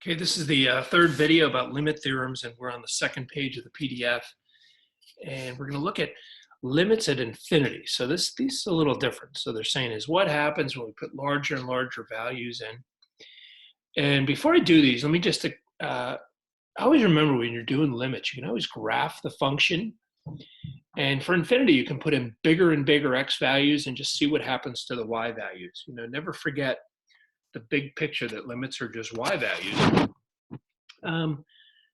Okay, this is the third video about limit theorems, and we're on the second page of the PDF. And we're going to look at limits at infinity. So these are a little different. So they're saying is what happens when we put larger and larger values in. And before I do these, let me just always remember when you're doing limits, you can always graph the function. And for infinity, you can put in bigger and bigger x values and just see what happens to the y values. You know, never forget the big picture that limits are just y values.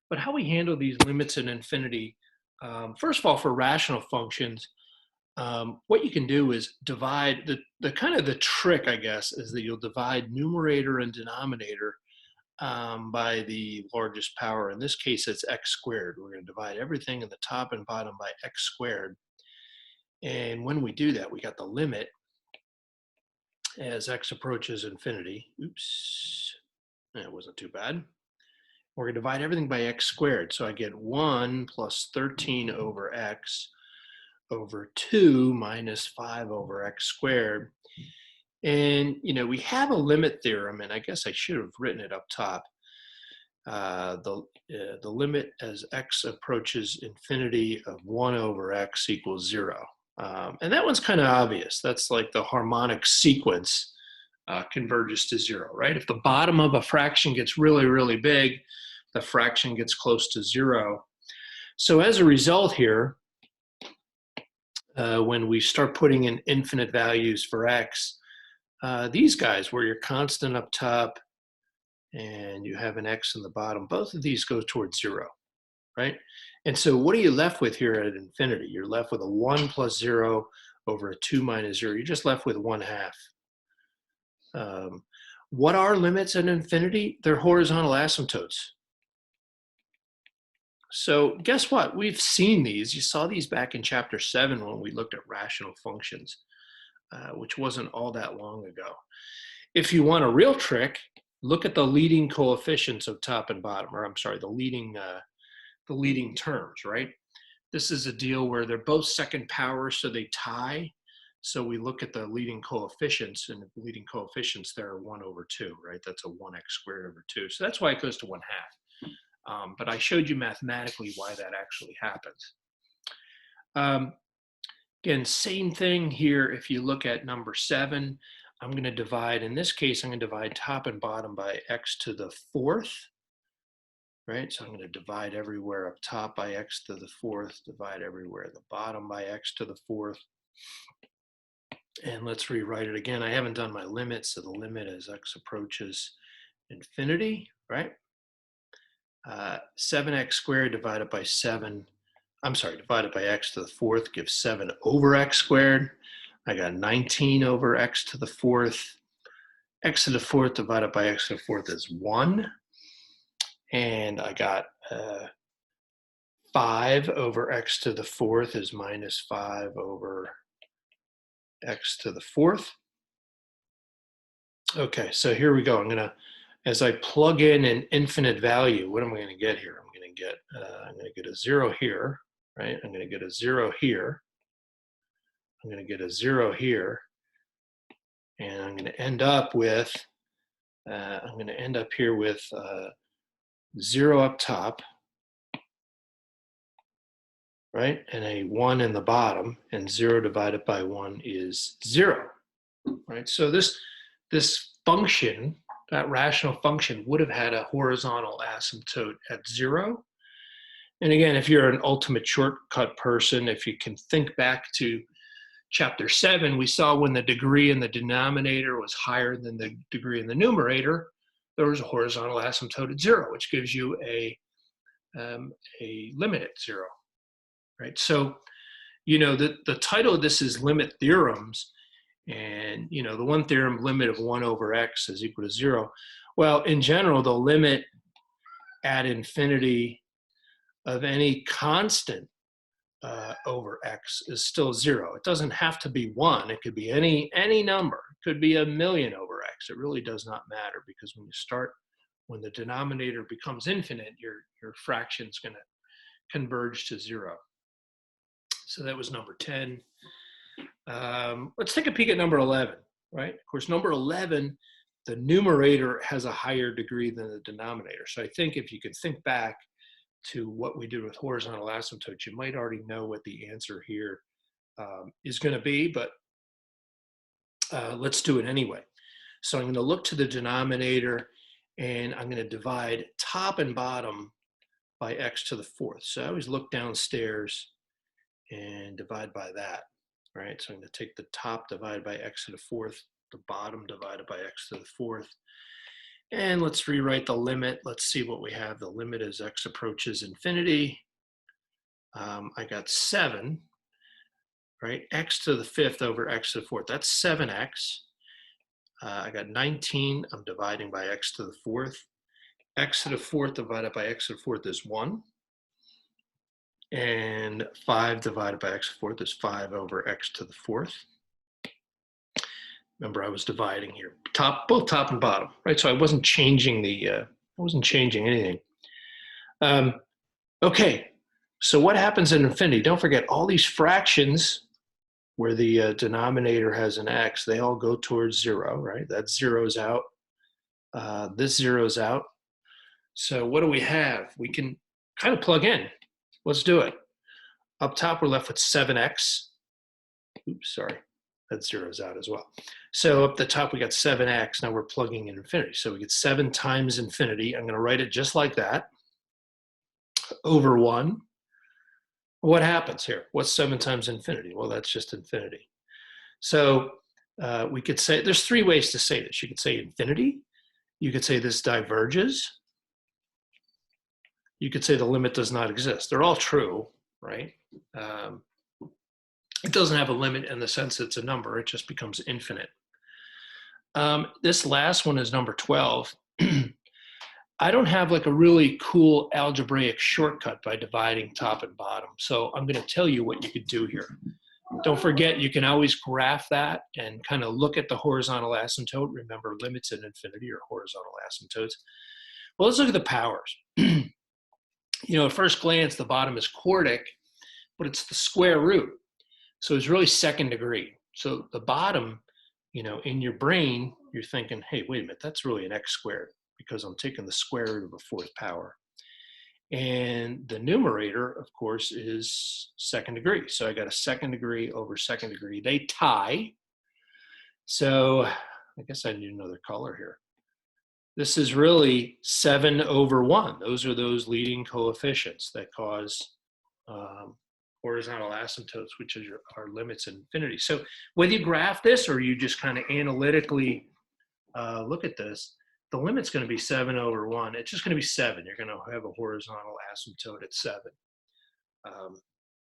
But how we handle these limits at infinity, first of all, for rational functions, what you can do is divide, the kind of the trick, I guess, is that you'll divide numerator and denominator by the largest power. In this case, it's x squared. We're going to divide everything in the top and bottom by x squared. And when we do that, we got the limit as x approaches infinity. Oops, that wasn't too bad. We're going to divide everything by x squared. So I get 1 plus 13 over x over 2 minus 5 over x squared. And, you know, we have a limit theorem, and I guess I should have written it up top. The limit as x approaches infinity of 1 over x equals 0. And that one's kind of obvious. That's like the harmonic sequence converges to 0, right? If the bottom of a fraction gets really, really big, the fraction gets close to 0. So as a result here, when we start putting in infinite values for x, these guys where you're constant up top and you have an x in the bottom, both of these go towards 0, right? And so what are you left with here at infinity? You're left with a 1 plus 0 over a 2 minus 0. You're just left with 1/2. What are limits at infinity? They're horizontal asymptotes. So guess what? We've seen these. You saw these back in chapter 7 when we looked at rational functions, which wasn't all that long ago. If you want a real trick, look at the leading coefficients of top and bottom, or I'm sorry, the leading terms, right? This is a deal where they're both second power, so they tie. So we look at the leading coefficients, and the leading coefficients there are 1 over 2, right? That's a 1x squared over 2. So that's why it goes to 1/2. But I showed you mathematically why that actually happens. Again, same thing here. If you look at number 7, I'm going to divide, in this case, I'm going to divide top and bottom by x to the 4th, right? So I'm going to divide everywhere up top by x to the 4th, divide everywhere at the bottom by x to the 4th. And let's rewrite it again. I haven't done my limit, so the limit as x approaches infinity, right? 7x squared divided by divided by x to the 4th gives 7 over x squared. I got 19 over x to the 4th. X to the 4th divided by x to the 4th is 1. And I got 5 over x to the 4th is minus 5 over x to the 4th. Okay, so here we go. As I plug in an infinite value, what am I going to get here? I'm going to get a 0 here, right? I'm going to get a 0 here. I'm going to get a 0 here, and I'm going to end up with here with 0 up top, right? And a 1 in the bottom, and 0 divided by 1 is 0, right? So this function, that rational function, would have had a horizontal asymptote at 0. And again, if you're an ultimate shortcut person, if you can think back to chapter 7, we saw when the degree in the denominator was higher than the degree in the numerator, there was a horizontal asymptote at 0, which gives you a limit at 0, right? So, you know, the title of this is Limit Theorems. And, you know, the one theorem, limit of 1 over x is equal to 0. Well, in general, the limit at infinity of any constant over x is still 0. It doesn't have to be 1. It could be any number. It could be 1,000,000 over x. It really does not matter, because when the denominator becomes infinite, your fraction's going to converge to 0. So that was number 10. Let's take a peek at number 11, right? Of course, number 11, the numerator has a higher degree than the denominator. So I think if you could think back to what we did with horizontal asymptotes, you might already know what the answer here is going to be, but let's do it anyway. So I'm going to look to the denominator, and I'm going to divide top and bottom by x to the fourth. So I always look downstairs and divide by that, right? So I'm going to take the top divided by x to the fourth, the bottom divided by x to the fourth. And let's rewrite the limit. Let's see what we have. The limit as x approaches infinity. I got 7, right? X to the fifth over x to the fourth. That's 7x. I got 19. I'm dividing by x to the fourth. X to the fourth divided by x to the fourth is 1. And 5 divided by x to the fourth is 5 over x to the fourth. Remember, I was dividing here, both top and bottom, right? So I wasn't changing anything. Okay, so what happens in infinity? Don't forget, all these fractions where the denominator has an x, they all go towards 0, right? That zeroes out. This zeroes out. So what do we have? We can kind of plug in. Let's do it. Up top, we're left with 7x. Oops, sorry. That zeroes out as well. So up the top, we got 7x. Now we're plugging in infinity. So we get 7 times infinity. I'm going to write it just like that, over 1. What happens here? What's 7 times infinity? Well, that's just infinity. So we could say, there's 3 ways to say this. You could say infinity. You could say this diverges. You could say the limit does not exist. They're all true, right? It doesn't have a limit in the sense it's a number. It just becomes infinite. This last one is number 12. I don't have like a really cool algebraic shortcut by dividing top and bottom. So I'm going to tell you what you could do here. Don't forget, you can always graph that and kind of look at the horizontal asymptote. Remember, limits at infinity are horizontal asymptotes. Well, let's look at the powers. You know, at first glance, the bottom is quartic, but it's the square root. So it's really second degree. So the bottom, you know, in your brain, you're thinking, hey, wait a minute, that's really an x squared because I'm taking the square root of a fourth power. And the numerator, of course, is second degree. So I got a second degree over second degree. They tie. So I guess I need another color here. This is really 7 over 1. Those are those leading coefficients that cause horizontal asymptotes, which is our limits at infinity. So whether you graph this or you just kind of analytically look at this, the limit's going to be 7 over 1. It's just going to be 7. You're going to have a horizontal asymptote at 7.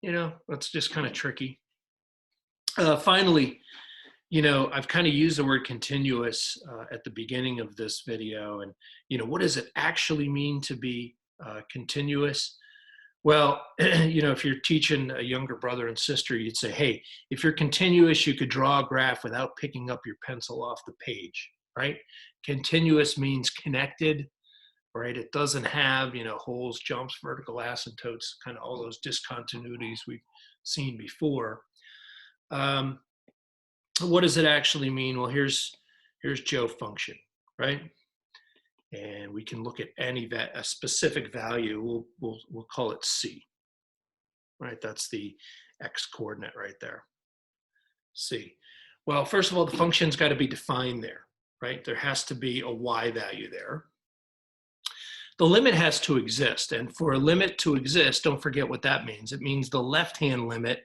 You know, that's just kind of tricky. Finally, you know, I've kind of used the word continuous at the beginning of this video. And, you know, what does it actually mean to be continuous? Well, you know, if you're teaching a younger brother and sister, you'd say, hey, if you're continuous, you could draw a graph without picking up your pencil off the page, right? Continuous means connected, right? It doesn't have, you know, holes, jumps, vertical asymptotes, kind of all those discontinuities we've seen before. What does it actually mean? Well, here's Joe function, right? And we can look at a specific value. We'll call it C, right? That's the x coordinate right there, C. Well, first of all, the function's got to be defined there, right? There has to be a y value there. The limit has to exist, and for a limit to exist, don't forget what that means. It means the left-hand limit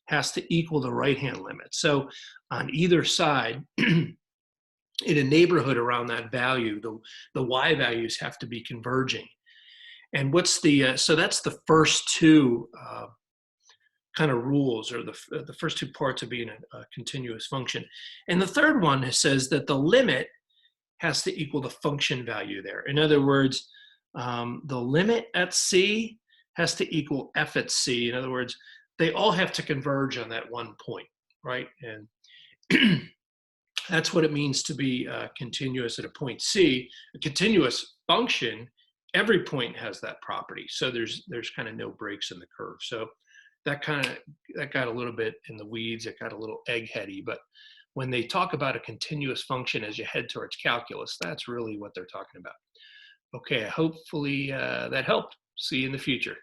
has to equal the right-hand limit. So on either side, in a neighborhood around that value, the y values have to be converging. And what's the, so that's the first two kind of rules, or the first two parts of being a continuous function. And the third one says that the limit has to equal the function value there. In other words, the limit at C has to equal f at C. In other words, they all have to converge on that one point, right? And that's what it means to be continuous at a point C. A continuous function, every point has that property. So there's kind of no breaks in the curve. So that got a little bit in the weeds. It got a little eggheady, but when they talk about a continuous function as you head towards calculus, that's really what they're talking about. Okay, hopefully that helped. See you in the future.